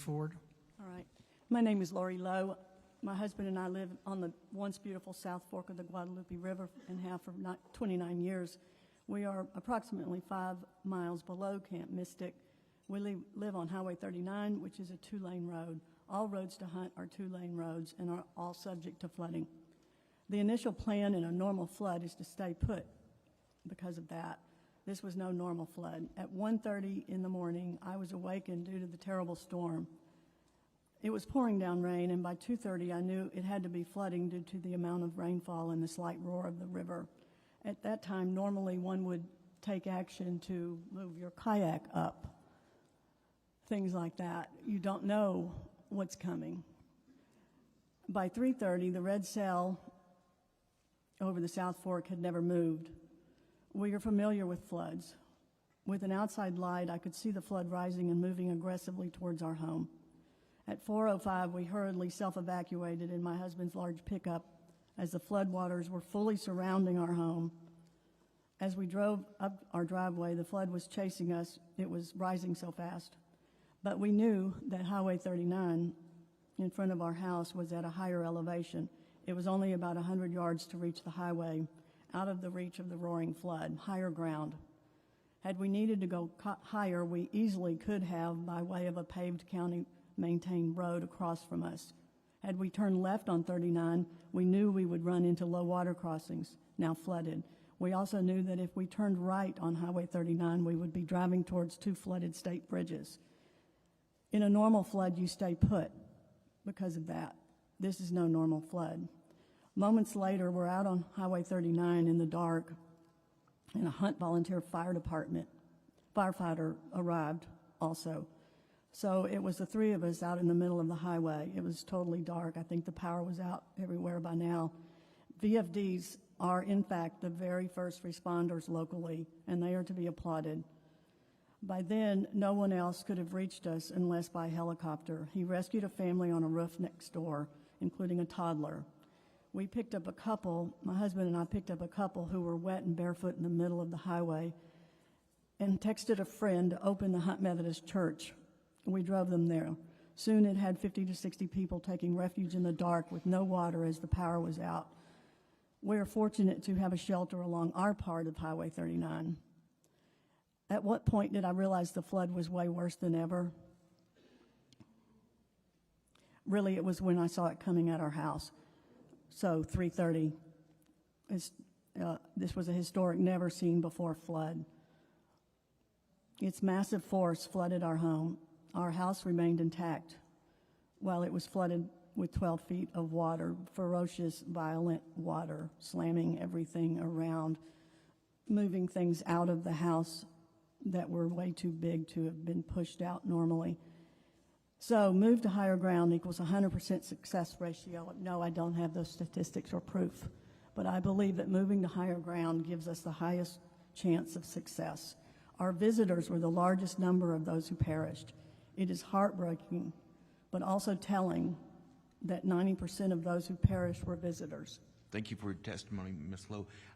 forward. All right. My name is Laurie Lowe. My husband and I live on the once beautiful South Fork of the Guadalupe River and have for 29 years. We are approximately 5 miles below Camp Mystic. We live on Highway 39, which is a 2-lane road. All roads to Hunt are 2-lane roads and are all subject to flooding. The initial plan in a normal flood is to stay put because of that. This was no normal flood. At 1:30 in the morning, I was awakened due to the terrible storm. It was pouring down rain, and by 2:30, I knew it had to be flooding due to the amount of rainfall and the slight roar of the river. At that time, normally one would take action to move your kayak up, things like that. You don't know what's coming. By 3:30, the red sail over the South Fork had never moved. We are familiar with floods. With an outside light, I could see the flood rising and moving aggressively towards our home. At 4:05, we hurriedly self-evacuated in my husband's large pickup as the floodwaters were fully surrounding our home. As we drove up our driveway, the flood was chasing us. It was rising so fast. But we knew that Highway 39 in front of our house was at a higher elevation. It was only about 100 yards to reach the highway, out of the reach of the roaring flood, higher ground. Had we needed to go higher, we easily could have by way of a paved county-maintained road across from us. Had we turned left on 39, we knew we would run into low water crossings, now flooded. We also knew that if we turned right on Highway 39, we would be driving towards 2 flooded state bridges. In a normal flood, you stay put because of that. This is no normal flood. Moments later, we're out on Highway 39 in the dark, and a Hunt Volunteer Fire Department firefighter arrived also. So it was the 3 of us out in the middle of the highway. It was totally dark. I think the power was out everywhere by now. VFDs are, in fact, the very first responders locally, and they are to be applauded. By then, no one else could have reached us unless by helicopter. He rescued a family on a roof next door, including a toddler. We picked up a couple, my husband and I picked up a couple who were wet and barefoot in the middle of the highway and texted a friend to open the Hunt Methodist Church. We drove them there. Soon it had 50 to 60 people taking refuge in the dark with no water as the power was out. We are fortunate to have a shelter along our part of Highway 39. At what point did I realize the flood was way worse than ever? Really, it was when I saw it coming at our house. So 3:30, this was a historic, never seen before flood. Its massive force flooded our home. Our house remained intact while it was flooded with 12 feet of water, ferocious, violent water, slamming everything around, moving things out of the house that were way too big to have been pushed out normally. So move to higher ground equals 100% success ratio. No, I don't have those statistics or proof, but I believe that moving to higher ground gives us the highest chance of success. Our visitors were the largest number of those who perished. It is heartbreaking, but also telling that 90% of those who perished were visitors. Thank you for your testimony, Ms. Lowe.